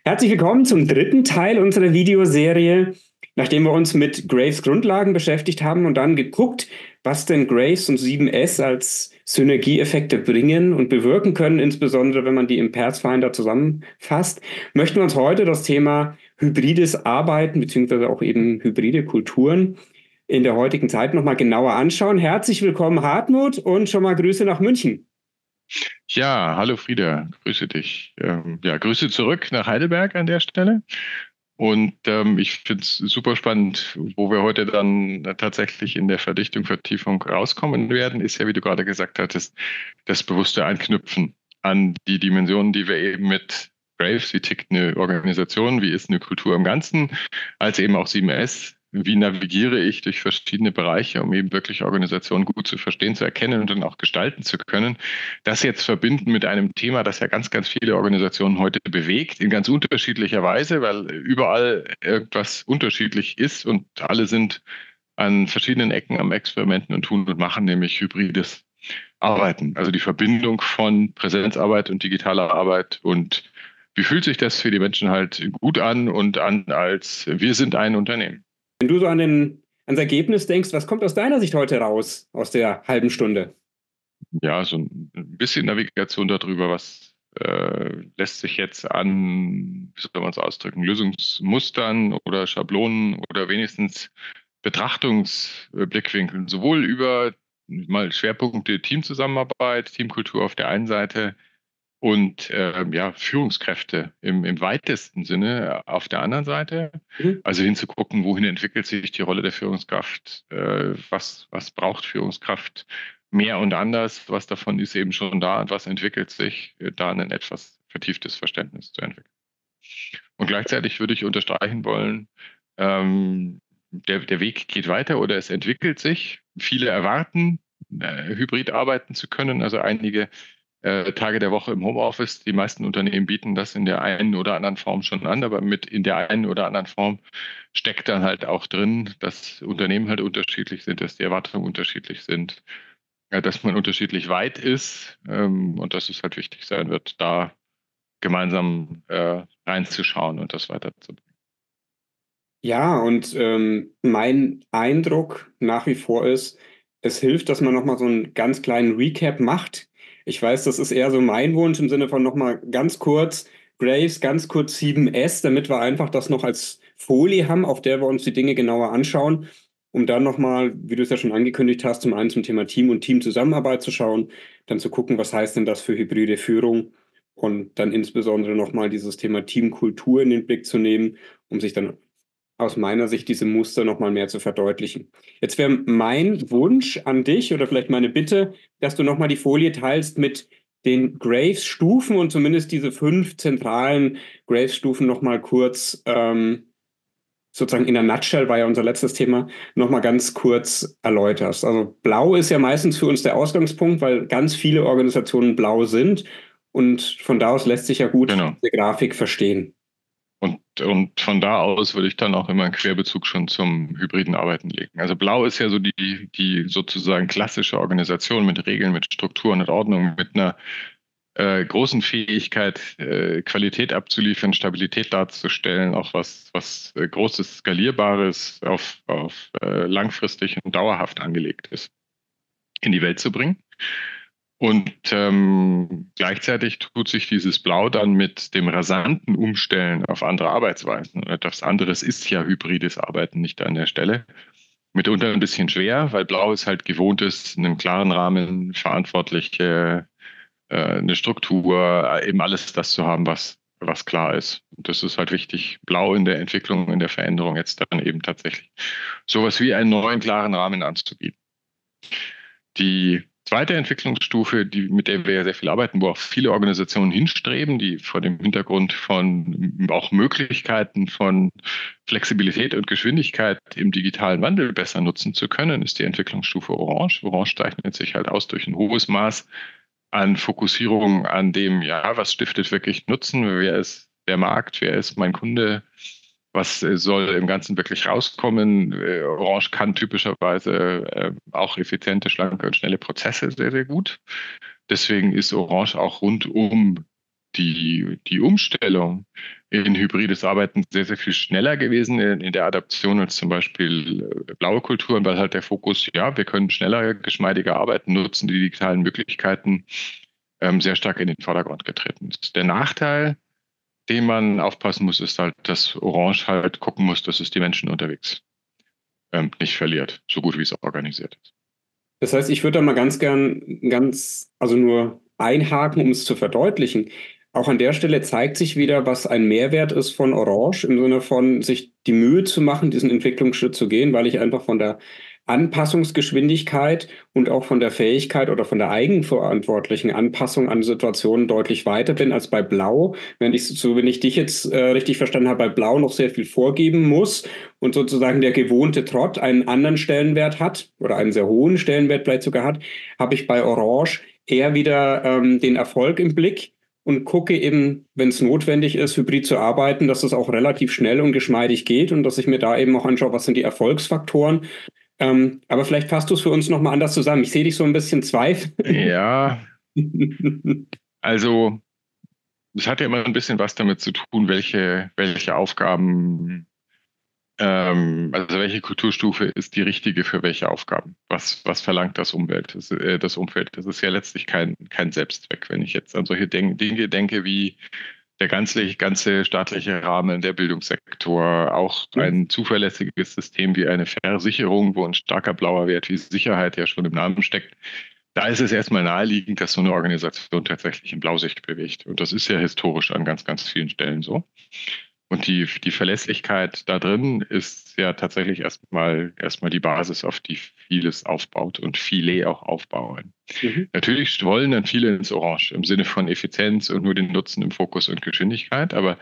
Herzlich willkommen zum dritten Teil unserer Videoserie, nachdem wir uns mit Graves Grundlagen beschäftigt haben und dann geguckt, was denn Graves und 7S als Synergieeffekte bringen und bewirken können, insbesondere wenn man die im Pathfinder zusammenfasst, möchten wir uns heute das Thema hybrides Arbeiten beziehungsweise auch eben hybride Kulturen in der heutigen Zeit nochmal genauer anschauen. Herzlich willkommen, Hartmut, und schon mal Grüße nach München. Ja, hallo Frieda, grüße dich. Ja, Grüße zurück nach Heidelberg an der Stelle. Und ich finde es super spannend, wo wir heute dann tatsächlich in der Verdichtung, Vertiefung rauskommen werden, ist ja, wie du gerade gesagt hattest, das bewusste Anknüpfen an die Dimensionen, die wir eben mit Graves, wie tickt eine Organisation, wie ist eine Kultur im Ganzen, als eben auch 7S. Wie navigiere ich durch verschiedene Bereiche, um eben wirklich Organisationen gut zu verstehen, zu erkennen und dann auch gestalten zu können. Das jetzt verbinden mit einem Thema, das ja ganz, ganz viele Organisationen heute bewegt, in ganz unterschiedlicher Weise, weil überall irgendwas unterschiedlich ist und alle sind an verschiedenen Ecken am Experimenten und tun und machen, nämlich hybrides Arbeiten. Also die Verbindung von Präsenzarbeit und digitaler Arbeit und wie fühlt sich das für die Menschen halt gut an und an als wir sind ein Unternehmen. Wenn du so ans Ergebnis denkst, was kommt aus deiner Sicht heute raus aus der halben Stunde? Ja, so ein bisschen Navigation darüber, was lässt sich jetzt an, wie soll man es ausdrücken, Lösungsmustern oder Schablonen oder wenigstens Betrachtungsblickwinkeln, sowohl über mal Schwerpunkte Teamzusammenarbeit, Teamkultur auf der einen Seite und ja, Führungskräfte im weitesten Sinne auf der anderen Seite. Mhm. Also hinzugucken, wohin entwickelt sich die Rolle der Führungskraft, was braucht Führungskraft mehr und anders, was davon ist eben schon da und was entwickelt sich, da ein etwas vertieftes Verständnis zu entwickeln. Und gleichzeitig würde ich unterstreichen wollen, der Weg geht weiter oder es entwickelt sich. Viele erwarten, hybrid arbeiten zu können. Also einige Tage der Woche im Homeoffice. Die meisten Unternehmen bieten das in der einen oder anderen Form schon an, aber mit in der einen oder anderen Form steckt dann halt auch drin, dass Unternehmen halt unterschiedlich sind, dass die Erwartungen unterschiedlich sind, dass man unterschiedlich weit ist und dass es halt wichtig sein wird, da gemeinsam reinzuschauen und das weiterzubringen. Ja, und mein Eindruck nach wie vor ist, es hilft, dass man nochmal so einen ganz kleinen Recap macht. Ich weiß, das ist eher so mein Wunsch im Sinne von nochmal ganz kurz Graves, ganz kurz 7S, damit wir einfach das noch als Folie haben, auf der wir uns die Dinge genauer anschauen, um dann nochmal, wie du es ja schon angekündigt hast, zum einen zum Thema Team und Teamzusammenarbeit zu schauen, dann zu gucken, was heißt denn das für hybride Führung und dann insbesondere nochmal dieses Thema Teamkultur in den Blick zu nehmen, um sich dann aus meiner Sicht diese Muster noch mal mehr zu verdeutlichen. Jetzt wäre mein Wunsch an dich oder vielleicht meine Bitte, dass du noch mal die Folie teilst mit den Graves-Stufen und zumindest diese 5 zentralen Graves-Stufen noch mal kurz sozusagen in der Nutshell war ja unser letztes Thema, noch mal ganz kurz erläuterst. Also blau ist ja meistens für uns der Ausgangspunkt, weil ganz viele Organisationen blau sind und von da aus lässt sich ja gut Genau. diese Grafik verstehen. Und von da aus würde ich dann auch immer einen Querbezug schon zum hybriden Arbeiten legen. Also Blau ist ja so die sozusagen klassische Organisation mit Regeln, mit Strukturen, mit Ordnung, mit einer großen Fähigkeit, Qualität abzuliefern, Stabilität darzustellen, auch was Großes, Skalierbares auf langfristig und dauerhaft angelegt ist, in die Welt zu bringen. Und gleichzeitig tut sich dieses Blau dann mit dem rasanten Umstellen auf andere Arbeitsweisen. Und etwas anderes ist ja hybrides Arbeiten nicht an der Stelle. Mitunter ein bisschen schwer, weil Blau ist halt gewohnt ist, einen klaren Rahmen, Verantwortliche, eine Struktur, eben alles das zu haben, was klar ist. Und das ist halt wichtig, Blau in der Entwicklung, in der Veränderung jetzt dann eben tatsächlich sowas wie einen neuen klaren Rahmen anzubieten. Die zweite Entwicklungsstufe, mit der wir ja sehr viel arbeiten, wo auch viele Organisationen hinstreben, die vor dem Hintergrund von auch Möglichkeiten von Flexibilität und Geschwindigkeit im digitalen Wandel besser nutzen zu können, ist die Entwicklungsstufe Orange. Orange zeichnet sich halt aus durch ein hohes Maß an Fokussierung an dem, ja, was stiftet wirklich Nutzen, wer ist der Markt, wer ist mein Kunde, was soll im Ganzen wirklich rauskommen. Orange kann typischerweise auch effiziente, schlanke und schnelle Prozesse sehr, sehr gut. Deswegen ist Orange auch rund um die Umstellung in hybrides Arbeiten sehr, sehr viel schneller gewesen in der Adaption als zum Beispiel blaue Kulturen, weil halt der Fokus, ja, wir können schneller, geschmeidiger arbeiten, nutzen die digitalen Möglichkeiten sehr stark in den Vordergrund getreten ist. Der Nachteil, den man aufpassen muss, ist halt, dass Orange halt gucken muss, dass es die Menschen unterwegs nicht verliert, so gut wie es organisiert ist. Das heißt, ich würde da mal ganz gern also nur einhaken, um es zu verdeutlichen. Auch an der Stelle zeigt sich wieder, was ein Mehrwert ist von Orange, im Sinne von sich die Mühe zu machen, diesen Entwicklungsschritt zu gehen, weil ich einfach von der Anpassungsgeschwindigkeit und auch von der Fähigkeit oder von der eigenverantwortlichen Anpassung an Situationen deutlich weiter bin als bei Blau. Wenn ich dich jetzt richtig verstanden habe, bei Blau noch sehr viel vorgeben muss und sozusagen der gewohnte Trott einen anderen Stellenwert hat oder einen sehr hohen Stellenwert vielleicht sogar hat, habe ich bei Orange eher wieder den Erfolg im Blick und gucke eben, wenn es notwendig ist, hybrid zu arbeiten, dass es auch relativ schnell und geschmeidig geht und dass ich mir da eben auch anschaue, was sind die Erfolgsfaktoren. Aber vielleicht fasst du es für uns nochmal anders zusammen. Ich sehe dich so ein bisschen zweifeln. Ja, also es hat ja immer ein bisschen was damit zu tun, welche Aufgaben, also welche Kulturstufe ist die richtige für welche Aufgaben? Was verlangt das das Umfeld? Das ist ja letztlich kein Selbstzweck. Wenn ich jetzt an solche Dinge denke wie der ganze staatliche Rahmen, der Bildungssektor, auch ein zuverlässiges System wie eine Versicherung, wo ein starker blauer Wert wie Sicherheit ja schon im Namen steckt. Da ist es erstmal naheliegend, dass so eine Organisation tatsächlich in Blau sich bewegt. Und das ist ja historisch an ganz, ganz vielen Stellen so. Und die Verlässlichkeit da drin ist ja tatsächlich erstmal die Basis, auf die vieles aufbaut und viele auch aufbauen. Mhm. Natürlich wollen dann viele ins Orange im Sinne von Effizienz und nur den Nutzen im Fokus und Geschwindigkeit, aber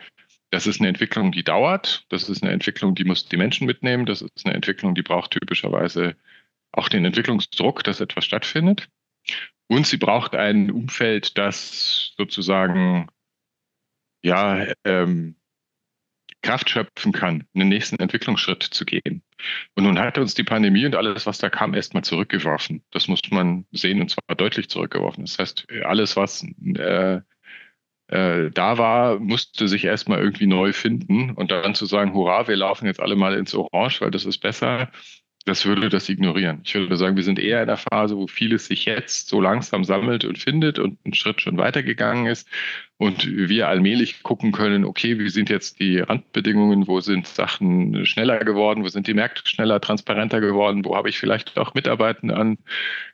das ist eine Entwicklung, die dauert. Das ist eine Entwicklung, die muss die Menschen mitnehmen. Das ist eine Entwicklung, die braucht typischerweise auch den Entwicklungsdruck, dass etwas stattfindet. Und sie braucht ein Umfeld, das sozusagen ja Kraft schöpfen kann, einen nächsten Entwicklungsschritt zu gehen. Und nun hat uns die Pandemie und alles, was da kam, erstmal zurückgeworfen. Das muss man sehen, und zwar deutlich zurückgeworfen. Das heißt, alles, was da war, musste sich erstmal irgendwie neu finden und dann zu sagen, hurra, wir laufen jetzt alle mal ins Orange, weil das ist besser, das würde das ignorieren. Ich würde sagen, wir sind eher in einer Phase, wo vieles sich jetzt so langsam sammelt und findet und ein Schritt schon weitergegangen ist und wir allmählich gucken können, okay, wie sind jetzt die Randbedingungen, wo sind Sachen schneller geworden, wo sind die Märkte schneller, transparenter geworden, wo habe ich vielleicht auch Mitarbeitende an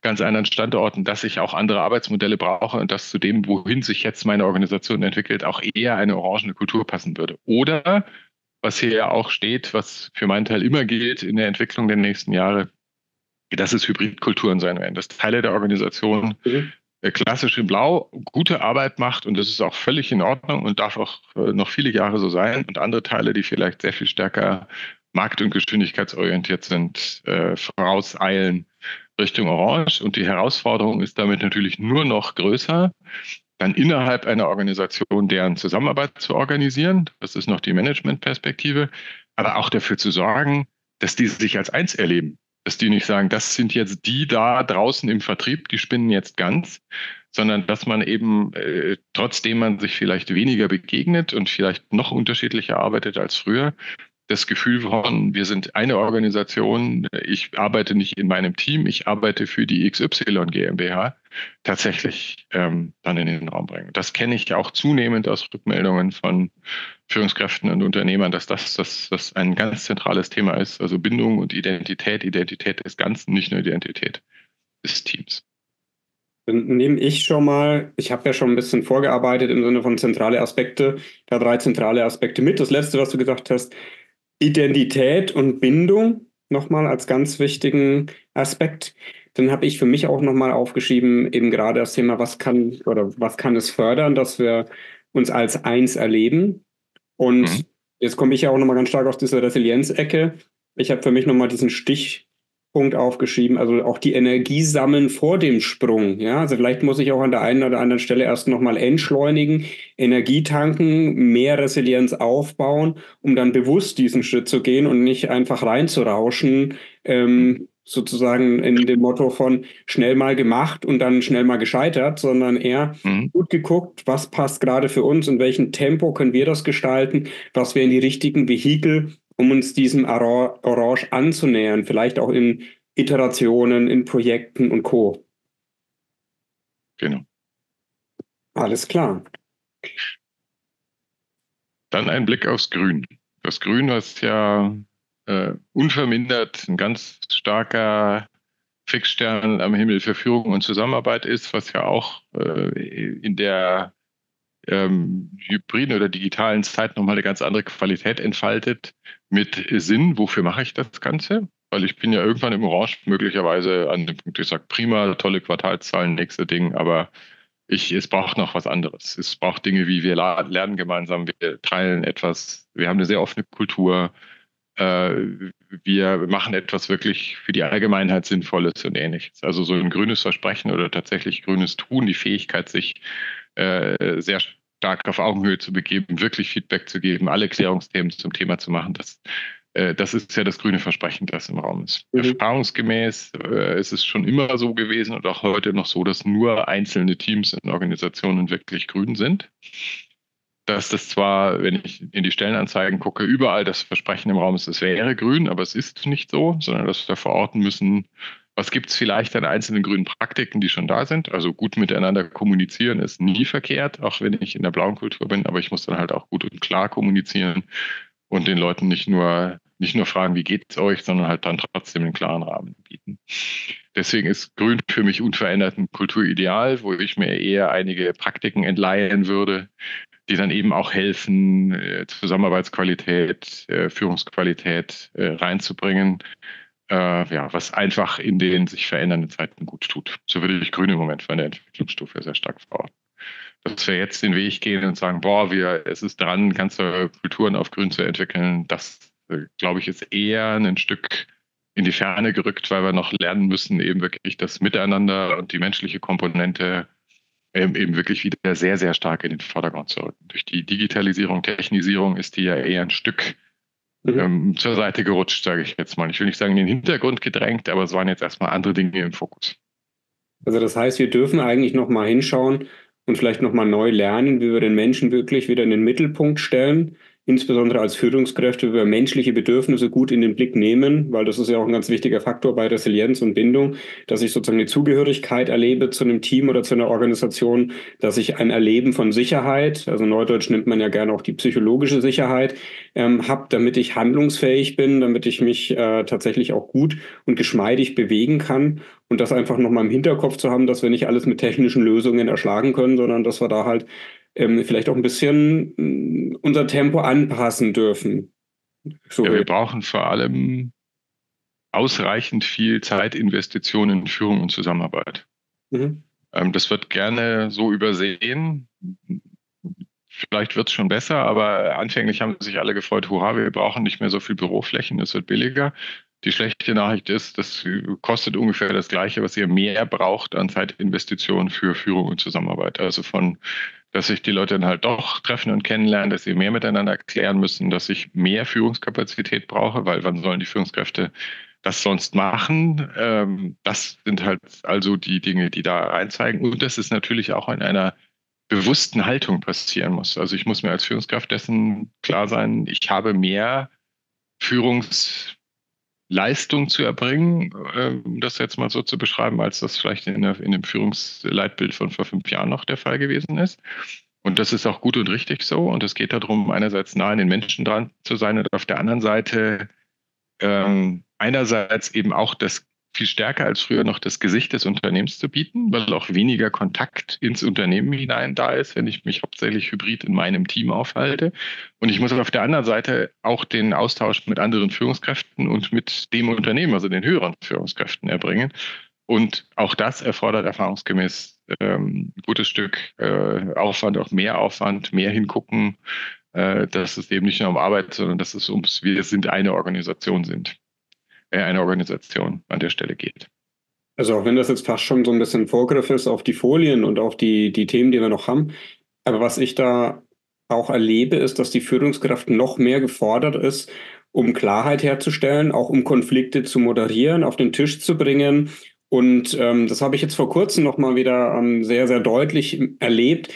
ganz anderen Standorten, dass ich auch andere Arbeitsmodelle brauche und dass zu dem, wohin sich jetzt meine Organisation entwickelt, auch eher eine orangene Kultur passen würde. Oder was hier ja auch steht, was für meinen Teil immer gilt in der Entwicklung der nächsten Jahre, dass es Hybridkulturen sein werden, dass Teile der Organisation Mhm. klassisch in Blau gute Arbeit macht und das ist auch völlig in Ordnung und darf auch noch viele Jahre so sein und andere Teile, die vielleicht sehr viel stärker markt- und geschwindigkeitsorientiert sind, vorauseilen Richtung Orange und die Herausforderung ist damit natürlich nur noch größer, dann innerhalb einer Organisation deren Zusammenarbeit zu organisieren. Das ist noch die Managementperspektive, aber auch dafür zu sorgen, dass die sich als eins erleben. Dass die nicht sagen, das sind jetzt die da draußen im Vertrieb, die spinnen jetzt ganz, sondern dass man eben, trotzdem man sich vielleicht weniger begegnet und vielleicht noch unterschiedlicher arbeitet als früher, das Gefühl von, wir sind eine Organisation, ich arbeite nicht in meinem Team, ich arbeite für die XY GmbH, tatsächlich dann in den Raum bringen. Das kenne ich auch zunehmend aus Rückmeldungen von Führungskräften und Unternehmern, dass das ein ganz zentrales Thema ist. Also Bindung und Identität, Identität des Ganzen, nicht nur Identität des Teams. Dann nehme ich schon mal, ich habe ja schon ein bisschen vorgearbeitet im Sinne von zentrale Aspekte, da drei zentrale Aspekte mit. Das letzte, was du gesagt hast, Identität und Bindung nochmal als ganz wichtigen Aspekt. Dann habe ich für mich auch nochmal aufgeschrieben, eben gerade das Thema, was kann es fördern, dass wir uns als eins erleben. Mhm. Und jetzt komme ich ja auch nochmal ganz stark aus dieser Resilienz-Ecke. Ich habe für mich nochmal diesen Stichpunkt aufgeschrieben, also auch die Energie sammeln vor dem Sprung. Ja, also vielleicht muss ich auch an der einen oder anderen Stelle erst nochmal entschleunigen, Energie tanken, mehr Resilienz aufbauen, um dann bewusst diesen Schritt zu gehen und nicht einfach reinzurauschen, sozusagen in dem Motto von schnell mal gemacht und dann schnell mal gescheitert, sondern eher Mhm. gut geguckt, was passt gerade für uns, in welchem Tempo können wir das gestalten, was wären die richtigen Vehikel, um uns diesem Orange anzunähern, vielleicht auch in Iterationen, in Projekten und Co. Genau. Alles klar. Dann ein Blick aufs Grün. Das Grün, was ja unvermindert ein ganz starker Fixstern am Himmel für Führung und Zusammenarbeit ist, was ja auch in der hybriden oder digitalen Zeit nochmal eine ganz andere Qualität entfaltet mit Sinn. Wofür mache ich das Ganze? Weil ich bin ja irgendwann im Orange möglicherweise an dem Punkt, ich sage, prima, tolle Quartalszahlen, nächste Ding, aber es braucht noch was anderes. Es braucht Dinge wie wir lernen gemeinsam, wir teilen etwas, wir haben eine sehr offene Kultur, äh, wir machen etwas wirklich für die Allgemeinheit Sinnvolles und Ähnliches. Also so ein grünes Versprechen oder tatsächlich grünes Tun, die Fähigkeit, sich sehr stark auf Augenhöhe zu begeben, wirklich Feedback zu geben, alle Klärungsthemen zum Thema zu machen, das ist ja das grüne Versprechen, das im Raum ist. Mhm. Erfahrungsgemäß ist es schon immer so gewesen und auch heute noch so, dass nur einzelne Teams in Organisationen wirklich grün sind. Dass das zwar, wenn ich in die Stellenanzeigen gucke, überall das Versprechen im Raum ist, es wäre grün, aber es ist nicht so, sondern dass wir verorten müssen, was gibt es vielleicht an einzelnen grünen Praktiken, die schon da sind. Also gut miteinander kommunizieren ist nie verkehrt, auch wenn ich in der blauen Kultur bin, aber ich muss dann halt auch gut und klar kommunizieren und den Leuten nicht nur fragen, wie geht's euch, sondern halt dann trotzdem einen klaren Rahmen bieten. Deswegen ist Grün für mich unverändert ein Kulturideal, wo ich mir eher einige Praktiken entleihen würde, die dann eben auch helfen, Zusammenarbeitsqualität, Führungsqualität reinzubringen, ja, was einfach in den sich verändernden Zeiten gut tut. So würde ich Grün im Moment von der Entwicklungsstufe sehr stark verorten. Dass wir jetzt den Weg gehen und sagen, boah, es ist dran, ganze Kulturen auf Grün zu entwickeln, das, glaube ich, ist eher ein Stück in die Ferne gerückt, weil wir noch lernen müssen, eben wirklich das Miteinander und die menschliche Komponente eben wirklich wieder sehr, sehr stark in den Vordergrund zu rücken. Durch die Digitalisierung, Technisierung ist die ja eher ein Stück Mhm. zur Seite gerutscht, sage ich jetzt mal. Ich will nicht sagen in den Hintergrund gedrängt, aber es waren jetzt erstmal andere Dinge im Fokus. Also das heißt, wir dürfen eigentlich noch mal hinschauen und vielleicht noch mal neu lernen, wie wir den Menschen wirklich wieder in den Mittelpunkt stellen, insbesondere als Führungskräfte, wie wir menschliche Bedürfnisse gut in den Blick nehmen, weil das ist ja auch ein ganz wichtiger Faktor bei Resilienz und Bindung, dass ich sozusagen eine Zugehörigkeit erlebe zu einem Team oder zu einer Organisation, dass ich ein Erleben von Sicherheit, also neudeutsch nennt man ja gerne auch die psychologische Sicherheit, habe, damit ich handlungsfähig bin, damit ich mich tatsächlich auch gut und geschmeidig bewegen kann. Und das einfach nochmal im Hinterkopf zu haben, dass wir nicht alles mit technischen Lösungen erschlagen können, sondern dass wir da halt vielleicht auch ein bisschen unser Tempo anpassen dürfen. So Ja, wir will. brauchen vor allem ausreichend viel Zeitinvestition in Führung und Zusammenarbeit. Mhm. Das wird gerne so übersehen. Vielleicht wird es schon besser, aber anfänglich haben sich alle gefreut, hurra, wir brauchen nicht mehr so viel Büroflächen, es wird billiger. Die schlechte Nachricht ist, das kostet ungefähr das Gleiche, was ihr mehr braucht an Zeitinvestitionen für Führung und Zusammenarbeit. Also dass sich die Leute dann halt doch treffen und kennenlernen, dass sie mehr miteinander klären müssen, dass ich mehr Führungskapazität brauche, weil wann sollen die Führungskräfte das sonst machen? Das sind halt also die Dinge, die da reinzeigen. Und das ist natürlich auch in einer bewussten Haltung passieren muss. Also ich muss mir als Führungskraft dessen klar sein, ich habe mehr Führungsleistung zu erbringen, um das jetzt mal so zu beschreiben, als das vielleicht in dem Führungsleitbild von vor 5 Jahren noch der Fall gewesen ist. Und das ist auch gut und richtig so. Und es geht darum, einerseits nah an den Menschen dran zu sein und auf der anderen Seite einerseits eben auch das viel stärker als früher noch das Gesicht des Unternehmens zu bieten, weil auch weniger Kontakt ins Unternehmen hinein da ist, wenn ich mich hauptsächlich hybrid in meinem Team aufhalte. Und ich muss auf der anderen Seite auch den Austausch mit anderen Führungskräften und mit dem Unternehmen, also den höheren Führungskräften erbringen. Und auch das erfordert erfahrungsgemäß ein gutes Stück Aufwand, auch mehr Aufwand, mehr hingucken, dass es eben nicht nur um Arbeit, sondern dass es ums Wir sind eine Organisation an der Stelle geht. Also auch wenn das jetzt fast schon so ein bisschen Vorgriff ist auf die Folien und auf die Themen, die wir noch haben. Aber was ich da auch erlebe, ist, dass die Führungskraft noch mehr gefordert ist, um Klarheit herzustellen, auch um Konflikte zu moderieren, auf den Tisch zu bringen. Und das habe ich jetzt vor kurzem nochmal wieder sehr, sehr deutlich erlebt,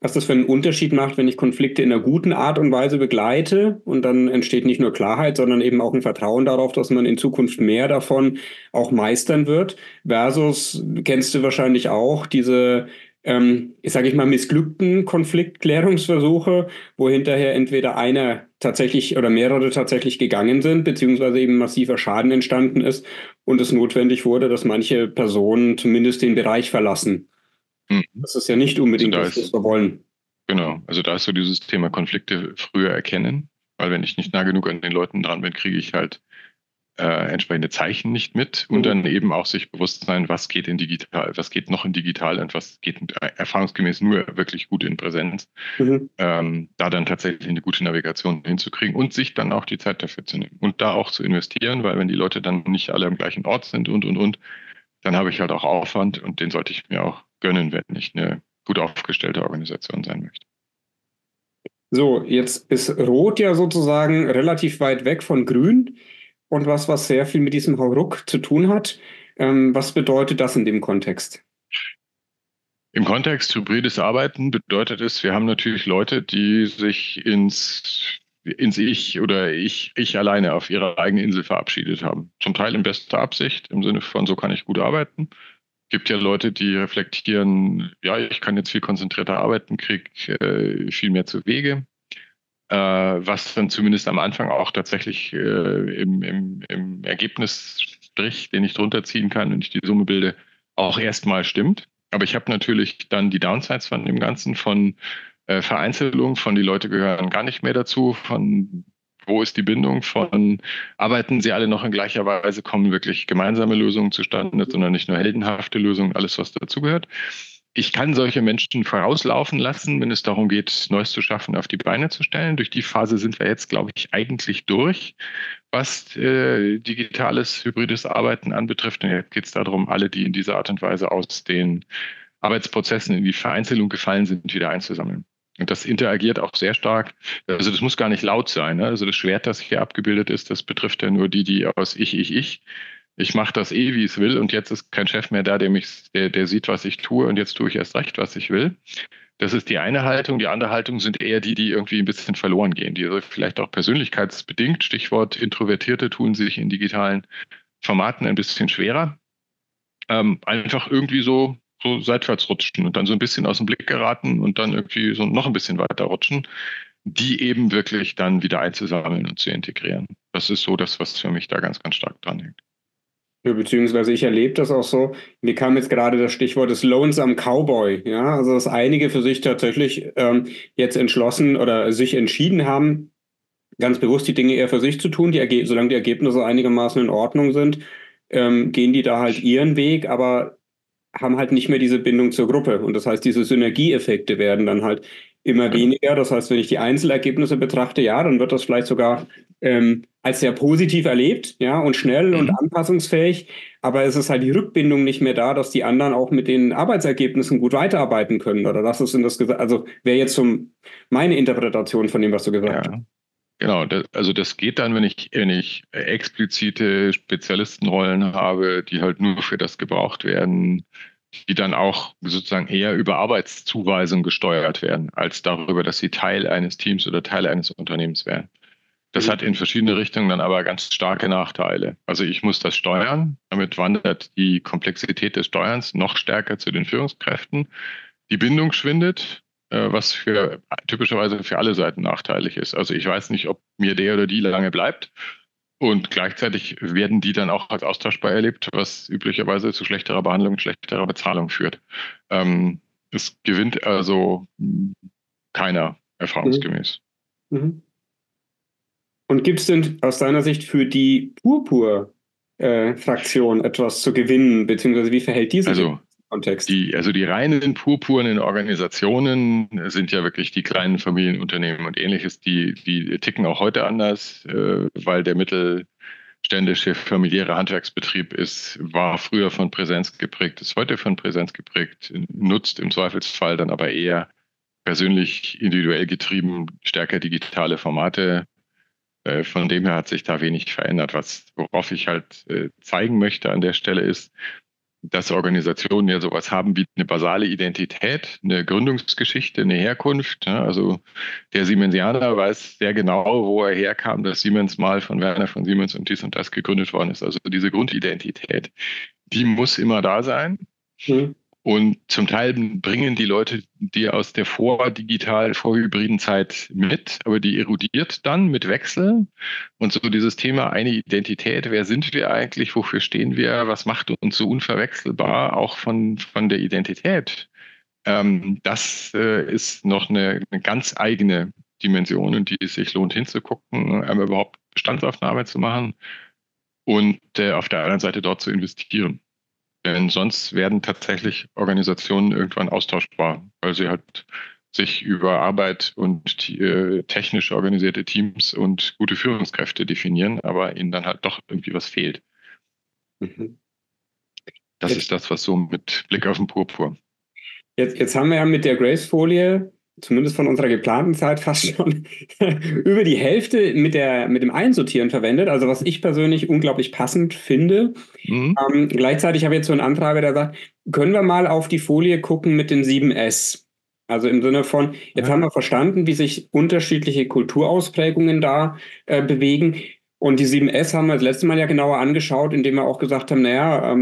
was das für einen Unterschied macht, wenn ich Konflikte in einer guten Art und Weise begleite und dann entsteht nicht nur Klarheit, sondern eben auch ein Vertrauen darauf, dass man in Zukunft mehr davon auch meistern wird. Versus, kennst du wahrscheinlich auch, diese, ich sage ich mal, missglückten Konfliktklärungsversuche, wo hinterher entweder einer tatsächlich oder mehrere tatsächlich gegangen sind, beziehungsweise eben massiver Schaden entstanden ist und es notwendig wurde, dass manche Personen zumindest den Bereich verlassen. Mhm. Das ist ja nicht Also unbedingt da das, was ist, wir wollen. genau, also da ist so dieses Thema Konflikte früher erkennen, weil wenn ich nicht nah genug an den Leuten dran bin, kriege ich halt entsprechende Zeichen nicht mit und Mhm. dann eben auch sich bewusst sein, was geht in digital, was geht noch in digital und was geht erfahrungsgemäß nur wirklich gut in Präsenz, Mhm. da dann tatsächlich eine gute Navigation hinzukriegen und sich dann auch die Zeit dafür zu nehmen und da auch zu investieren, weil wenn die Leute dann nicht alle am gleichen Ort sind und, dann habe ich halt auch Aufwand und den sollte ich mir auch gönnen, wenn ich eine gut aufgestellte Organisation sein möchte. So, jetzt ist Rot ja sozusagen relativ weit weg von Grün und was sehr viel mit diesem Hauruck zu tun hat. Was bedeutet das in dem Kontext? Im Kontext hybrides Arbeiten bedeutet es, wir haben natürlich Leute, die sich ins Ich oder ich alleine auf ihrer eigenen Insel verabschiedet haben. Zum Teil in bester Absicht, im Sinne von, so kann ich gut arbeiten. Gibt ja Leute, die reflektieren, ja, ich kann jetzt viel konzentrierter arbeiten, kriege viel mehr zu Wege. Was dann zumindest am Anfang auch tatsächlich im Ergebnisstrich, den ich drunter ziehen kann, wenn ich die Summe bilde, auch erstmal stimmt. Aber ich habe natürlich dann die Downsides von dem Ganzen, von Vereinzelung, von die Leute gehören gar nicht mehr dazu, von wo ist die Bindung, von arbeiten sie alle noch in gleicher Weise, kommen wirklich gemeinsame Lösungen zustande, sondern nicht nur heldenhafte Lösungen, alles was dazugehört. Ich kann solche Menschen vorauslaufen lassen, wenn es darum geht, Neues zu schaffen, auf die Beine zu stellen. Durch die Phase sind wir jetzt, glaube ich, eigentlich durch, was digitales, hybrides Arbeiten anbetrifft. Und jetzt geht es darum, alle, die in dieser Art und Weise aus den Arbeitsprozessen in die Vereinzelung gefallen sind, wieder einzusammeln. Und das interagiert auch sehr stark. Also das muss gar nicht laut sein. Ne? Also das Schwert, das hier abgebildet ist, das betrifft ja nur die, die aus ich mache das eh, wie es will und jetzt ist kein Chef mehr da, der sieht, was ich tue und jetzt tue ich erst recht, was ich will. Das ist die eine Haltung. Die andere Haltung sind eher die, die irgendwie ein bisschen verloren gehen, die also vielleicht auch persönlichkeitsbedingt, Stichwort Introvertierte, tun sich in digitalen Formaten ein bisschen schwerer. Einfach irgendwie so seitwärts rutschen und dann so ein bisschen aus dem Blick geraten und dann irgendwie so noch ein bisschen weiter rutschen, die eben wirklich dann wieder einzusammeln und zu integrieren. Das ist so das, was für mich da ganz, ganz stark dran hängt. Ja, beziehungsweise ich erlebe das auch so. Mir kam jetzt gerade das Stichwort des Lonesome Cowboy. Ja, also dass einige für sich tatsächlich jetzt entschlossen oder sich entschieden haben, ganz bewusst die Dinge eher für sich zu tun, solange die Ergebnisse einigermaßen in Ordnung sind, gehen die da halt ihren Weg, aber haben halt nicht mehr diese Bindung zur Gruppe. Und das heißt, diese Synergieeffekte werden dann halt immer Genau. weniger. Das heißt, wenn ich die Einzelergebnisse betrachte, ja, dann wird das vielleicht sogar als sehr positiv erlebt, ja, und schnell und Mhm. anpassungsfähig. Aber es ist halt die Rückbindung nicht mehr da, dass die anderen auch mit den Arbeitsergebnissen gut weiterarbeiten können. Oder das ist in das gesagt, also wäre jetzt meine Interpretation von dem, was du gesagt hast. Ja, genau. Also das geht dann, wenn ich explizite Spezialistenrollen habe, die halt nur für das gebraucht werden, die dann auch sozusagen eher über Arbeitszuweisung gesteuert werden, als darüber, dass sie Teil eines Teams oder Teil eines Unternehmens wären. Das hat in verschiedene Richtungen dann aber ganz starke Nachteile. Also ich muss das steuern, damit wandert die Komplexität des Steuerns noch stärker zu den Führungskräften. Die Bindung schwindet, was typischerweise für alle Seiten nachteilig ist. Also ich weiß nicht, ob mir der oder die lange bleibt. Und gleichzeitig werden die dann auch als austauschbar erlebt, was üblicherweise zu schlechterer Behandlung, schlechterer Bezahlung führt. Es gewinnt also keiner Mhm. erfahrungsgemäß. Mhm. Und gibt es denn aus deiner Sicht für die Purpur-Fraktion etwas zu gewinnen, beziehungsweise wie verhält die sich im Also Kontext? Also die reinen purpurnen Organisationen sind ja wirklich die kleinen Familienunternehmen und ähnliches, die ticken auch heute anders, weil der mittelständische familiäre Handwerksbetrieb war früher von Präsenz geprägt, ist heute von Präsenz geprägt, nutzt im Zweifelsfall dann aber eher persönlich individuell getrieben, stärker digitale Formate Von dem her hat sich da wenig verändert. Worauf ich halt zeigen möchte an der Stelle ist, dass Organisationen ja sowas haben wie eine basale Identität, eine Gründungsgeschichte, eine Herkunft. Ja, also der Siemensianer weiß sehr genau, wo er herkam, dass Siemens mal von Werner von Siemens und dies und das gegründet worden ist. Also diese Grundidentität, die muss immer da sein. Mhm. Und zum Teil bringen die Leute die aus der vorhybriden Zeit mit, aber die erodiert dann mit Wechsel. Und so dieses Thema eine Identität, wer sind wir eigentlich, wofür stehen wir, was macht uns so unverwechselbar, auch von der Identität. Das ist noch eine ganz eigene Dimension, in die es sich lohnt hinzugucken, einmal überhaupt Bestandsaufnahme zu machen und auf der anderen Seite dort zu investieren. Denn sonst werden tatsächlich Organisationen irgendwann austauschbar, weil sie halt sich über Arbeit und technisch organisierte Teams und gute Führungskräfte definieren, aber ihnen dann halt doch irgendwie was fehlt. Mhm. Das ist das, was so mit Blick auf den Purpur. Jetzt haben wir ja mit der Grace-Folie, zumindest von unserer geplanten Zeit, fast schon über die Hälfte mit dem Einsortieren verwendet. Also was ich persönlich unglaublich passend finde. Mhm. Gleichzeitig habe ich jetzt so einen Antrag, der sagt, können wir mal auf die Folie gucken mit den 7S? Also im Sinne von, jetzt Ja. haben wir verstanden, wie sich unterschiedliche Kulturausprägungen da bewegen. Und die 7S haben wir das letzte Mal ja genauer angeschaut, indem wir auch gesagt haben, naja,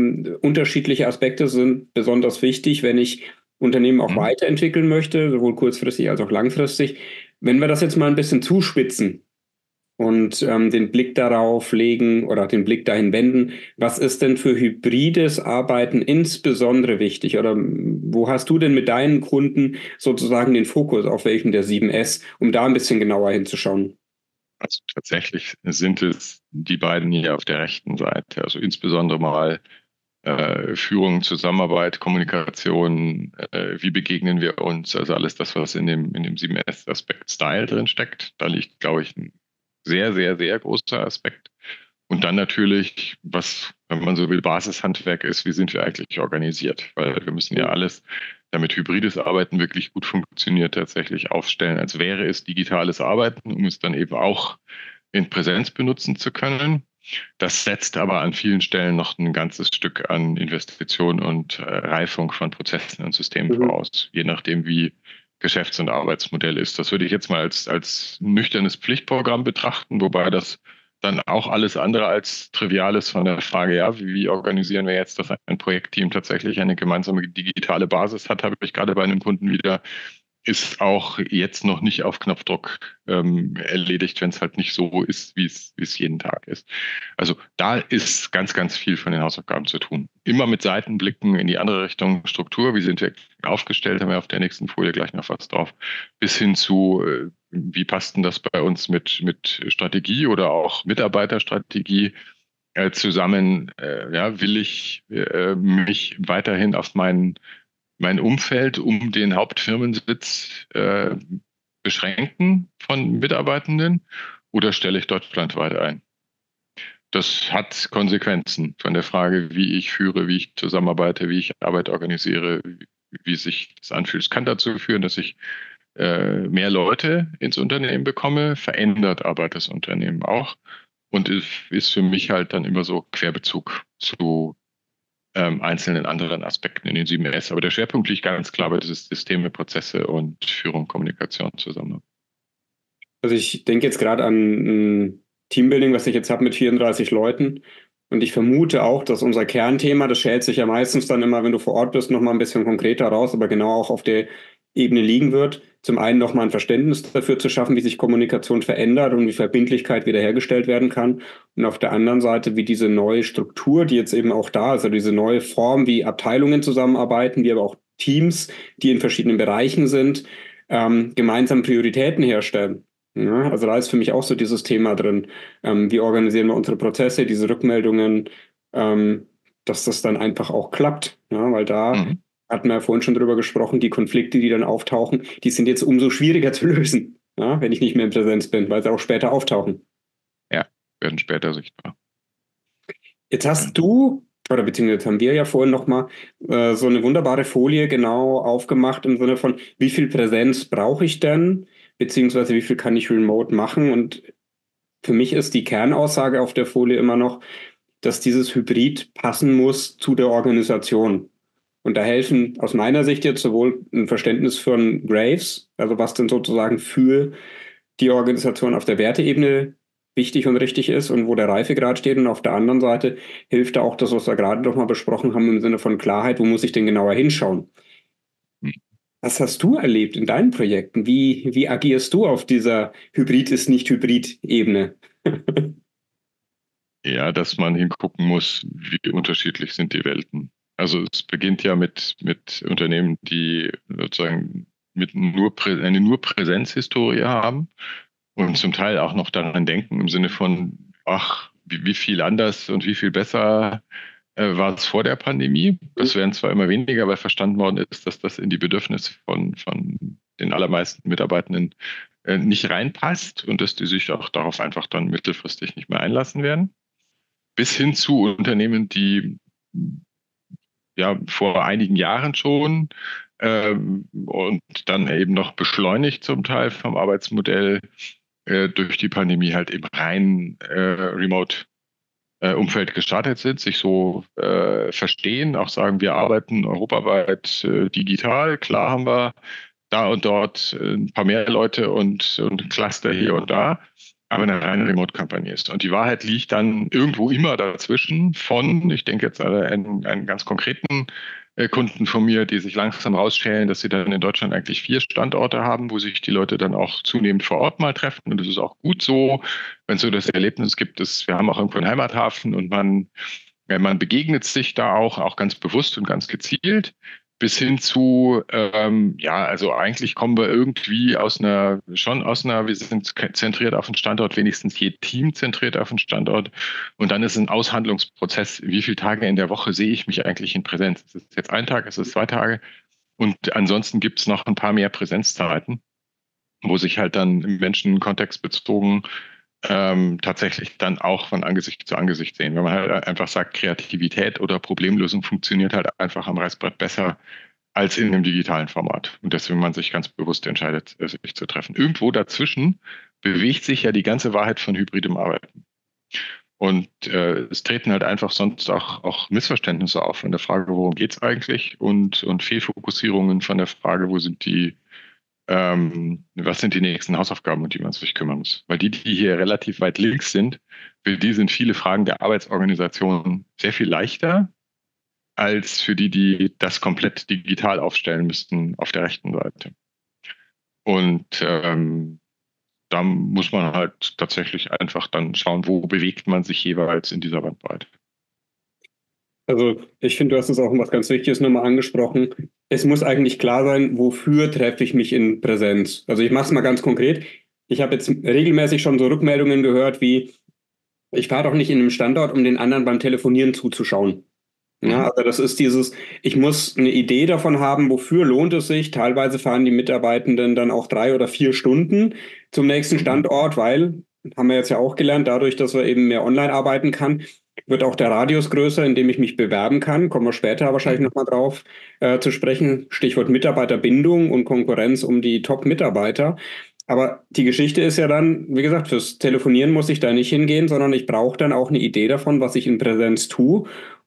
unterschiedliche Aspekte sind besonders wichtig, wenn ich Unternehmen auch Mhm. weiterentwickeln möchte, sowohl kurzfristig als auch langfristig. Wenn wir das jetzt mal ein bisschen zuspitzen und den Blick darauf legen oder den Blick dahin wenden, was ist denn für hybrides Arbeiten insbesondere wichtig? Oder wo hast du denn mit deinen Kunden sozusagen den Fokus auf welchen der 7S, um da ein bisschen genauer hinzuschauen? Also tatsächlich sind es die beiden hier auf der rechten Seite, also insbesondere mal Führung, Zusammenarbeit, Kommunikation, wie begegnen wir uns, also alles das, was in dem 7S-Aspekt Style drin steckt. Da liegt, glaube ich, ein sehr, sehr, sehr großer Aspekt. Und dann natürlich, was, wenn man so will, Basishandwerk ist, wie sind wir eigentlich organisiert? Weil wir müssen ja alles, damit hybrides Arbeiten wirklich gut funktioniert, tatsächlich aufstellen, als wäre es digitales Arbeiten, um es dann eben auch in Präsenz benutzen zu können. Das setzt aber an vielen Stellen noch ein ganzes Stück an Investition und Reifung von Prozessen und Systemen Mhm. voraus, je nachdem, wie Geschäfts- und Arbeitsmodell ist. Das würde ich jetzt mal als nüchternes Pflichtprogramm betrachten, wobei das dann auch alles andere als trivial ist von der Frage, ja, wie organisieren wir jetzt, dass ein Projektteam tatsächlich eine gemeinsame digitale Basis hat, habe ich gerade bei einem Kunden wieder, ist auch jetzt noch nicht auf Knopfdruck erledigt, wenn es halt nicht so ist, wie es jeden Tag ist. Also da ist ganz, ganz viel von den Hausaufgaben zu tun. Immer mit Seitenblicken in die andere Richtung, Struktur, wie sind wir aufgestellt, haben wir auf der nächsten Folie gleich noch was drauf, bis hin zu, wie passt denn das bei uns mit Strategie oder auch Mitarbeiterstrategie zusammen? Ja, will ich mich weiterhin auf mein Umfeld um den Hauptfirmensitz beschränken von Mitarbeitenden oder stelle ich deutschlandweit ein? Das hat Konsequenzen von der Frage, wie ich führe, wie ich zusammenarbeite, wie ich Arbeit organisiere, wie sich das anfühlt. Es kann dazu führen, dass ich mehr Leute ins Unternehmen bekomme, verändert aber das Unternehmen auch und ist für mich halt dann immer so Querbezug zu einzelnen anderen Aspekten in den 7S. Aber der Schwerpunkt liegt ganz klar bei dieses Systeme, Prozesse und Führung, Kommunikation zusammen. Also ich denke jetzt gerade an ein Teambuilding, was ich jetzt habe mit 34 Leuten. Und ich vermute auch, dass unser Kernthema, das schält sich ja meistens dann immer, wenn du vor Ort bist, nochmal ein bisschen konkreter raus, aber genau auch auf der Ebene liegen wird. Zum einen nochmal ein Verständnis dafür zu schaffen, wie sich Kommunikation verändert und wie Verbindlichkeit wiederhergestellt werden kann. Und auf der anderen Seite, wie diese neue Struktur, die jetzt eben auch da ist, also diese neue Form, wie Abteilungen zusammenarbeiten, wie aber auch Teams, die in verschiedenen Bereichen sind, gemeinsam Prioritäten herstellen. Ja, also da ist für mich auch so dieses Thema drin. Wie organisieren wir unsere Prozesse, diese Rückmeldungen, dass das dann einfach auch klappt. Ja, weil da Mhm. hatten wir ja vorhin schon drüber gesprochen, die Konflikte, die dann auftauchen, die sind jetzt umso schwieriger zu lösen, ja, wenn ich nicht mehr in Präsenz bin, weil sie auch später auftauchen. Ja, werden später sichtbar. Jetzt Ja. hast du, oder beziehungsweise haben wir ja vorhin nochmal so eine wunderbare Folie genau aufgemacht im Sinne von, wie viel Präsenz brauche ich denn, beziehungsweise wie viel kann ich remote machen und für mich ist die Kernaussage auf der Folie immer noch, dass dieses Hybrid passen muss zu der Organisation. Und da helfen aus meiner Sicht jetzt sowohl ein Verständnis von Graves, also was denn sozusagen für die Organisation auf der Werteebene wichtig und richtig ist und wo der Reifegrad steht. Und auf der anderen Seite hilft da auch das, was wir gerade noch mal besprochen haben, im Sinne von Klarheit, wo muss ich denn genauer hinschauen? Was hast du erlebt in deinen Projekten? Wie agierst du auf dieser Hybrid ist nicht Hybrid-Ebene? Ja, dass man hingucken muss, wie unterschiedlich sind die Welten. Also es beginnt ja mit Unternehmen, die sozusagen eine nur Präsenzhistorie haben und zum Teil auch noch daran denken im Sinne von, ach, wie viel anders und wie viel besser war es vor der Pandemie. Das werden zwar immer weniger, weil verstanden worden ist, dass das in die Bedürfnisse von den allermeisten Mitarbeitenden nicht reinpasst und dass die sich auch darauf einfach dann mittelfristig nicht mehr einlassen werden. Bis hin zu Unternehmen, die ja vor einigen Jahren schon und dann eben noch beschleunigt zum Teil vom Arbeitsmodell durch die Pandemie halt im rein Remote Umfeld gestartet sind, sich so verstehen, auch sagen, wir arbeiten europaweit digital. Klar haben wir da und dort ein paar mehr Leute und Cluster hier und da, aber eine reine Remote-Kampagne ist. Und die Wahrheit liegt dann irgendwo immer dazwischen von, ich denke jetzt an einen ganz konkreten Kunden von mir, die sich langsam rausschälen, dass sie dann in Deutschland eigentlich 4 Standorte haben, wo sich die Leute dann auch zunehmend vor Ort mal treffen. Und das ist auch gut so, wenn es so das Erlebnis gibt, dass wir haben auch irgendwo einen Heimathafen und man begegnet sich da auch ganz bewusst und ganz gezielt. Bis hin zu, ja, also eigentlich kommen wir irgendwie wir sind zentriert auf den Standort, wenigstens je Team zentriert auf den Standort. Und dann ist ein Aushandlungsprozess, wie viele Tage in der Woche sehe ich mich eigentlich in Präsenz? Ist es jetzt ein Tag, ist es 2 Tage? Und ansonsten gibt es noch ein paar mehr Präsenzzeiten, wo sich halt dann im Menschenkontext bezogen tatsächlich dann auch von Angesicht zu Angesicht sehen. Wenn man halt einfach sagt, Kreativität oder Problemlösung funktioniert halt einfach am Reißbrett besser als in einem digitalen Format. Und deswegen man sich ganz bewusst entscheidet, sich zu treffen. Irgendwo dazwischen bewegt sich ja die ganze Wahrheit von hybridem Arbeiten. Und es treten halt einfach sonst auch Missverständnisse auf von der Frage, worum geht's eigentlich und Fehlfokussierungen von der Frage, was sind die nächsten Hausaufgaben, um die man sich kümmern muss. Weil die hier relativ weit links sind, für die sind viele Fragen der Arbeitsorganisation sehr viel leichter als für die das komplett digital aufstellen müssten auf der rechten Seite. Und da muss man halt tatsächlich einfach dann schauen, wo bewegt man sich jeweils in dieser Bandbreite. Also ich finde, du hast es auch was ganz Wichtiges nochmal angesprochen. Es muss eigentlich klar sein, wofür treffe ich mich in Präsenz. Also ich mache es mal ganz konkret. Ich habe jetzt regelmäßig schon so Rückmeldungen gehört wie, ich fahre doch nicht in einem Standort, um den anderen beim Telefonieren zuzuschauen. Ja, also das ist dieses, ich muss eine Idee davon haben, wofür lohnt es sich. Teilweise fahren die Mitarbeitenden dann auch 3 oder 4 Stunden zum nächsten Standort, weil, haben wir jetzt ja auch gelernt, dadurch, dass wir eben mehr online arbeiten kann, wird auch der Radius größer, in dem ich mich bewerben kann. Kommen wir später wahrscheinlich nochmal drauf zu sprechen. Stichwort Mitarbeiterbindung und Konkurrenz um die Top-Mitarbeiter. Aber die Geschichte ist ja dann, wie gesagt, fürs Telefonieren muss ich da nicht hingehen, sondern ich brauche dann auch eine Idee davon, was ich in Präsenz tue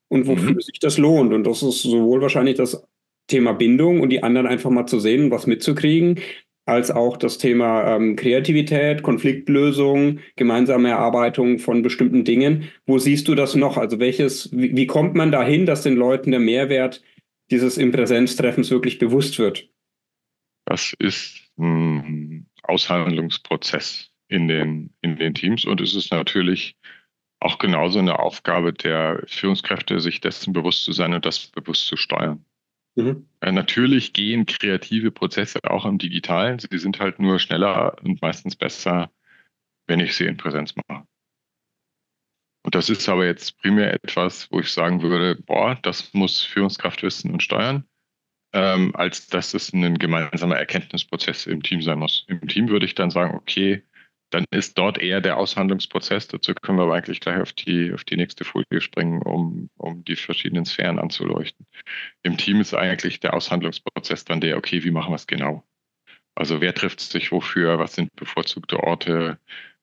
und wofür sich das lohnt. Und das ist sowohl wahrscheinlich das Thema Bindung und die anderen einfach mal zu sehen und was mitzukriegen, als auch das Thema Kreativität, Konfliktlösung, gemeinsame Erarbeitung von bestimmten Dingen. Wo siehst du das noch? Also wie kommt man dahin, dass den Leuten der Mehrwert dieses Im-Präsenz-Treffens wirklich bewusst wird? Das ist ein Aushandlungsprozess in den Teams und es ist natürlich auch genauso eine Aufgabe der Führungskräfte, sich dessen bewusst zu sein und das bewusst zu steuern. Mhm. Natürlich gehen kreative Prozesse auch im Digitalen. Sie sind halt nur schneller und meistens besser, wenn ich sie in Präsenz mache. Und das ist aber jetzt primär etwas, wo ich sagen würde, boah, das muss Führungskraft wissen und steuern, als dass es ein gemeinsamer Erkenntnisprozess im Team sein muss. Im Team würde ich dann sagen, okay, dann ist dort eher der Aushandlungsprozess. Dazu können wir aber eigentlich gleich auf die nächste Folie springen, um die verschiedenen Sphären anzuleuchten. Im Team ist eigentlich der Aushandlungsprozess dann der, okay, wie machen wir es genau? Also wer trifft sich wofür? Was sind bevorzugte Orte?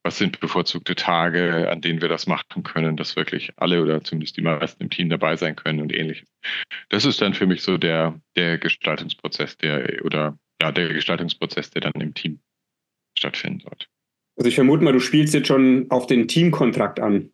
Was sind bevorzugte Tage, an denen wir das machen können, dass wirklich alle oder zumindest die meisten im Team dabei sein können und ähnliches. Das ist dann für mich so der Gestaltungsprozess, der Gestaltungsprozess, der dann im Team stattfinden sollte. Also ich vermute mal, du spielst jetzt schon auf den Teamkontrakt an.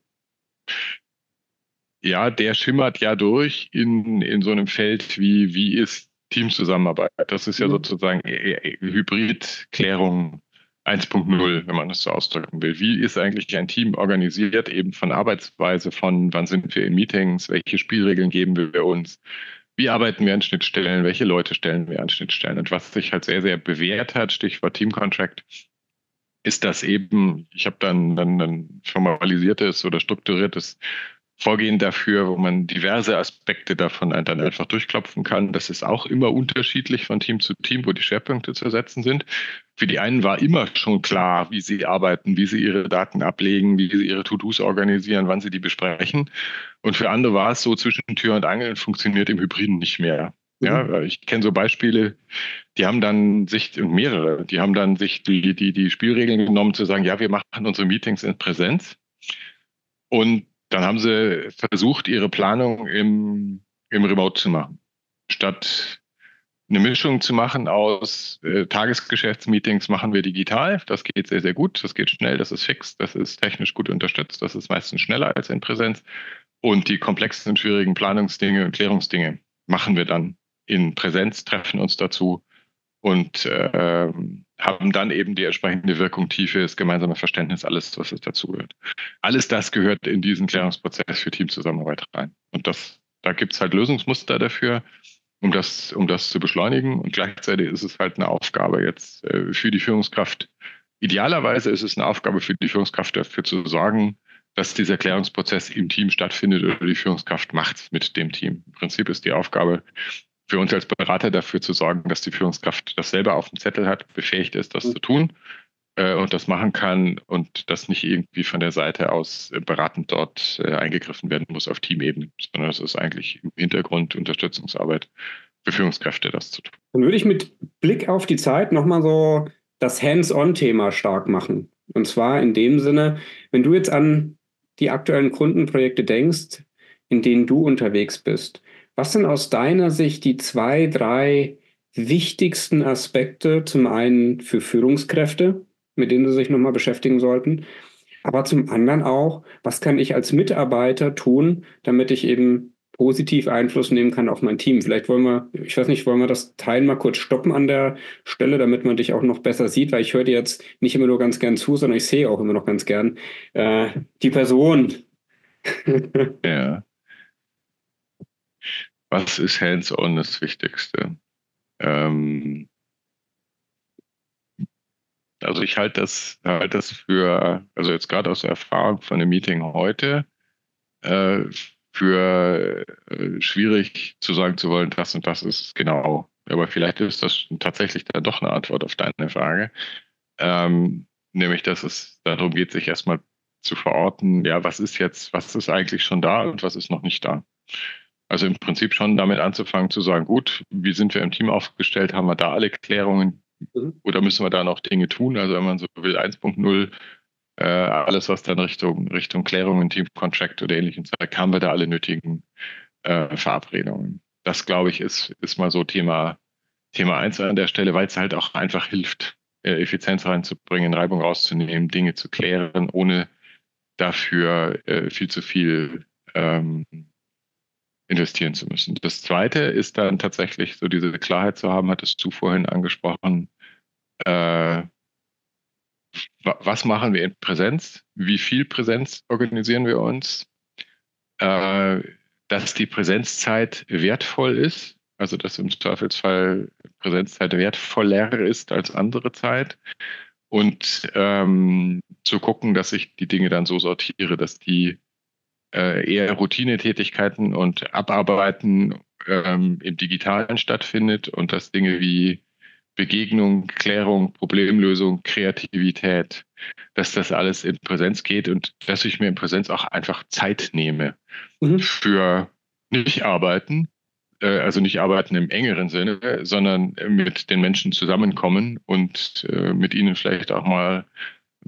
Ja, der schimmert ja durch in so einem Feld wie ist Teamzusammenarbeit. Das ist ja sozusagen Hybridklärung 1.0, wenn man das so ausdrücken will. Wie ist eigentlich ein Team organisiert, eben von Arbeitsweise, von wann sind wir in Meetings, welche Spielregeln geben wir uns, wie arbeiten wir an Schnittstellen, welche Leute stellen wir an Schnittstellen. Und was sich halt sehr, sehr bewährt hat, Stichwort Team Contract, ist das eben, ich habe dann formalisiertes oder strukturiertes Vorgehen dafür, wo man diverse Aspekte davon dann einfach durchklopfen kann. Das ist auch immer unterschiedlich von Team zu Team, wo die Schwerpunkte zu setzen sind. Für die einen war immer schon klar, wie sie arbeiten, wie sie ihre Daten ablegen, wie sie ihre To-Dos organisieren, wann sie die besprechen. Und für andere war es so zwischen Tür und Angel und funktioniert im Hybriden nicht mehr. Ja, ich kenne so Beispiele, die haben dann sich, und mehrere, die haben dann sich die Spielregeln genommen, zu sagen, ja, wir machen unsere Meetings in Präsenz. Und dann haben sie versucht, ihre Planung im Remote zu machen. Statt eine Mischung zu machen aus Tagesgeschäftsmeetings machen wir digital. Das geht sehr, sehr gut. Das geht schnell, das ist fix, das ist technisch gut unterstützt, das ist meistens schneller als in Präsenz. Und die komplexen und schwierigen Planungsdinge und Klärungsdinge machen wir dann in Präsenz, treffen uns dazu und haben dann eben die entsprechende Wirkung, Tiefe, das gemeinsame Verständnis, alles, was es dazugehört. Alles das gehört in diesen Klärungsprozess für Teamzusammenarbeit rein. Und da gibt es halt Lösungsmuster dafür, um das zu beschleunigen. Und gleichzeitig ist es halt eine Aufgabe jetzt für die Führungskraft. Idealerweise ist es eine Aufgabe für die Führungskraft, dafür zu sorgen, dass dieser Klärungsprozess im Team stattfindet oder die Führungskraft macht es mit dem Team. Im Prinzip ist die Aufgabe für uns als Berater dafür zu sorgen, dass die Führungskraft das selber auf dem Zettel hat, befähigt ist, das zu tun und das machen kann und das nicht irgendwie von der Seite aus beratend dort eingegriffen werden muss auf Teamebene, sondern es ist eigentlich im Hintergrund Unterstützungsarbeit für Führungskräfte, das zu tun. Dann würde ich mit Blick auf die Zeit nochmal so das Hands-on-Thema stark machen. Und zwar in dem Sinne, wenn du jetzt an die aktuellen Kundenprojekte denkst, in denen du unterwegs bist, was sind aus deiner Sicht die 2, 3 wichtigsten Aspekte, zum einen für Führungskräfte, mit denen sie sich nochmal beschäftigen sollten, aber zum anderen auch, was kann ich als Mitarbeiter tun, damit ich eben positiv Einfluss nehmen kann auf mein Team? Vielleicht wollen wir das Teilen mal kurz stoppen an der Stelle, damit man dich auch noch besser sieht, weil ich höre dir jetzt nicht immer nur ganz gern zu, sondern ich sehe auch immer noch ganz gern die Person. Ja. Was ist hands-on das Wichtigste? Also ich halte das für, also jetzt gerade aus der Erfahrung von dem Meeting heute, für schwierig zu sagen zu wollen, das und das ist genau. Aber vielleicht ist das tatsächlich dann doch eine Antwort auf deine Frage. Nämlich, dass es darum geht, sich erstmal zu verorten, ja, was ist eigentlich schon da und was ist noch nicht da. Also im Prinzip schon damit anzufangen zu sagen, gut, wie sind wir im Team aufgestellt, haben wir da alle Klärungen oder müssen wir da noch Dinge tun? Also wenn man so will, 1.0, alles, was dann Richtung Klärungen, Team Contract oder ähnlichem zeigt, haben wir da alle nötigen Verabredungen. Das, glaube ich, ist mal so Thema 1 an der Stelle, weil es halt auch einfach hilft, Effizienz reinzubringen, Reibung rauszunehmen, Dinge zu klären, ohne dafür viel zu viel investieren zu müssen. Das Zweite ist dann tatsächlich so diese Klarheit zu haben, hattest du vorhin angesprochen, was machen wir in Präsenz? Wie viel Präsenz organisieren wir uns? Dass die Präsenzzeit wertvoll ist, also dass im Zweifelsfall Präsenzzeit wertvoller ist als andere Zeit und zu gucken, dass ich die Dinge dann so sortiere, dass die eher Routinetätigkeiten und Abarbeiten im Digitalen stattfindet und dass Dinge wie Begegnung, Klärung, Problemlösung, Kreativität, dass das alles in Präsenz geht und dass ich mir in Präsenz auch einfach Zeit nehme für nicht arbeiten, also nicht arbeiten im engeren Sinne, sondern mit den Menschen zusammenkommen und mit ihnen vielleicht auch mal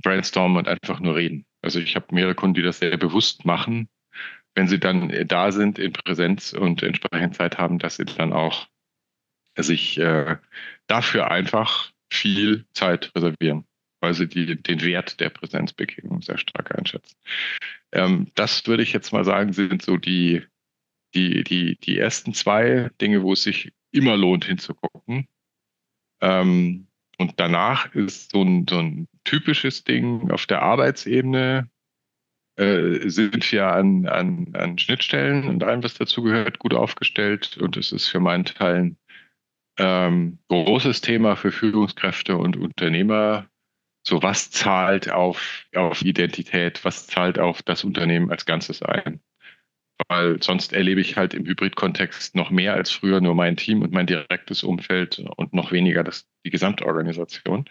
brainstormen und einfach nur reden. Also ich habe mehrere Kunden, die das sehr bewusst machen, wenn sie dann da sind in Präsenz und entsprechend Zeit haben, dass sie dann auch sich dafür einfach viel Zeit reservieren, weil sie den Wert der Präsenzbegegnung sehr stark einschätzen. Das würde ich jetzt mal sagen, sind so die ersten zwei Dinge, wo es sich immer lohnt hinzugucken. Und danach ist so ein typisches Ding auf der Arbeitsebene, sind wir an Schnittstellen und allem, was dazugehört, gut aufgestellt. Und es ist für meinen Teil großes Thema für Führungskräfte und Unternehmer. So, was zahlt auf Identität, was zahlt auf das Unternehmen als Ganzes ein? Weil sonst erlebe ich halt im Hybrid-Kontext noch mehr als früher nur mein Team und mein direktes Umfeld und noch weniger die Gesamtorganisation.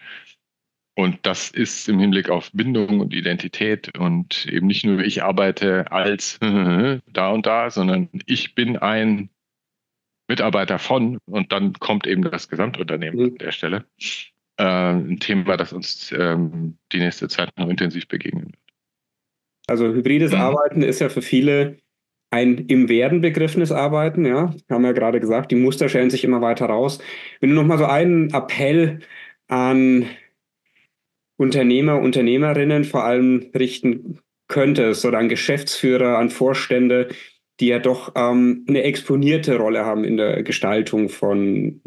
Und das ist im Hinblick auf Bindung und Identität und eben nicht nur ich arbeite als da und da, sondern ich bin ein Mitarbeiter von und dann kommt eben das Gesamtunternehmen an der Stelle. Ein Thema, das uns die nächste Zeit noch intensiv begegnen wird. Also hybrides Arbeiten ist ja für viele ein im Werden begriffenes Arbeiten, ja, haben wir ja gerade gesagt, die Muster stellen sich immer weiter raus. Wenn du nochmal so einen Appell an Unternehmer, Unternehmerinnen vor allem richten könntest oder an Geschäftsführer, an Vorstände, die ja doch eine exponierte Rolle haben in der Gestaltung von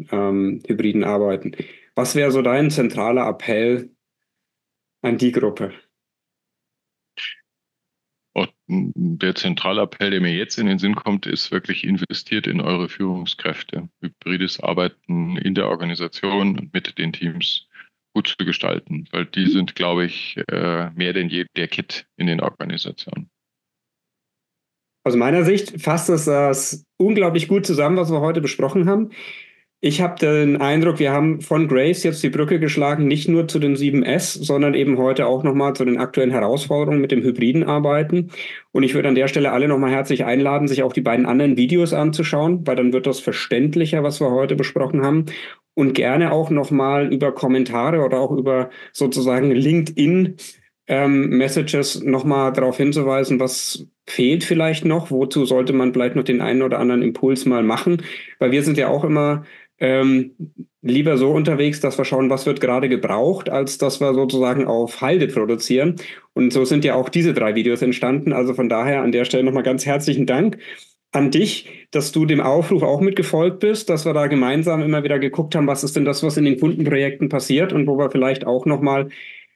hybriden Arbeiten. Was wäre so dein zentraler Appell an die Gruppe? Und der zentrale Appell, der mir jetzt in den Sinn kommt, ist wirklich investiert in eure Führungskräfte. Hybrides Arbeiten in der Organisation und mit den Teams gut zu gestalten, weil die sind, glaube ich, mehr denn je der Kit in den Organisationen. Aus meiner Sicht fasst es das unglaublich gut zusammen, was wir heute besprochen haben. Ich habe den Eindruck, wir haben von Grace jetzt die Brücke geschlagen, nicht nur zu den 7S, sondern eben heute auch nochmal zu den aktuellen Herausforderungen mit dem hybriden Arbeiten. Und ich würde an der Stelle alle nochmal herzlich einladen, sich auch die beiden anderen Videos anzuschauen, weil dann wird das verständlicher, was wir heute besprochen haben. Und gerne auch nochmal über Kommentare oder auch über sozusagen LinkedIn Messages nochmal darauf hinzuweisen, was fehlt vielleicht noch, wozu sollte man vielleicht noch den einen oder anderen Impuls mal machen, weil wir sind ja auch immer lieber so unterwegs, dass wir schauen, was wird gerade gebraucht, als dass wir sozusagen auf Halde produzieren. Und so sind ja auch diese 3 Videos entstanden. Also von daher an der Stelle nochmal ganz herzlichen Dank an dich, dass du dem Aufruf auch mitgefolgt bist, dass wir da gemeinsam immer wieder geguckt haben, was ist denn das, was in den Kundenprojekten passiert und wo wir vielleicht auch nochmal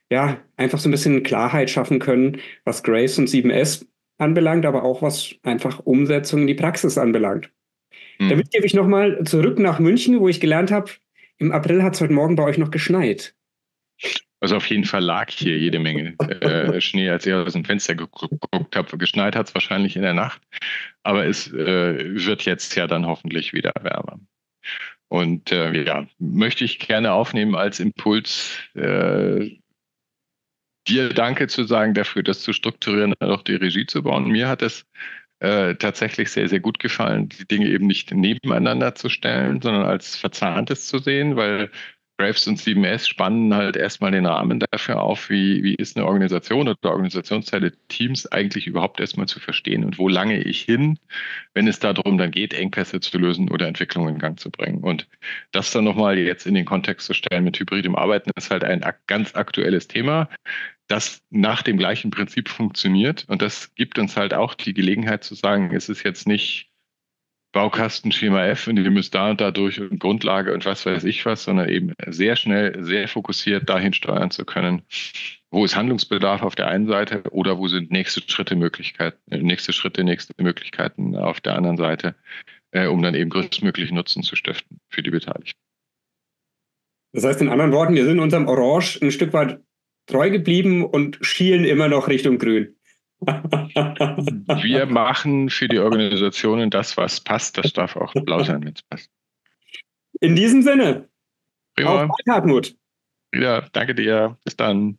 ja, einfach so ein bisschen Klarheit schaffen können, was Grace und 7S anbelangt, aber auch was einfach Umsetzung in die Praxis anbelangt. Damit gebe ich nochmal zurück nach München, wo ich gelernt habe, im April hat es heute Morgen bei euch noch geschneit. Also auf jeden Fall lag hier jede Menge Schnee, als ich aus dem Fenster geguckt habe. Geschneit hat es wahrscheinlich in der Nacht, aber es wird jetzt ja dann hoffentlich wieder wärmer. Und ja, möchte ich gerne aufnehmen als Impuls, dir Danke zu sagen dafür, das zu strukturieren und auch die Regie zu bauen. Mir hat es tatsächlich sehr, sehr gut gefallen, die Dinge eben nicht nebeneinander zu stellen, sondern als Verzahntes zu sehen, weil Graves und 7S spannen halt erstmal den Rahmen dafür auf, wie ist eine Organisation oder Organisationsteile Teams eigentlich überhaupt erstmal zu verstehen und wo lange ich hin, wenn es darum dann geht, Engpässe zu lösen oder Entwicklungen in Gang zu bringen. Und das dann nochmal jetzt in den Kontext zu stellen mit hybridem Arbeiten ist halt ein ganz aktuelles Thema, das nach dem gleichen Prinzip funktioniert. Und das gibt uns halt auch die Gelegenheit zu sagen, es ist jetzt nicht Baukasten Schema F und ihr müsst da und da durch und Grundlage und was weiß ich was, sondern eben sehr schnell, sehr fokussiert dahin steuern zu können, wo ist Handlungsbedarf auf der einen Seite oder wo sind nächste Schritte, nächste Möglichkeiten auf der anderen Seite, um dann eben größtmöglich Nutzen zu stiften für die Beteiligten. Das heißt in anderen Worten, wir sind unserem Orange ein Stück weit treu geblieben und schielen immer noch Richtung Grün. Wir machen für die Organisationen das, was passt. Das darf auch blau sein, wenn es passt. In diesem Sinne, Prima. auf bald, Hartmut. Ja, danke dir. Bis dann.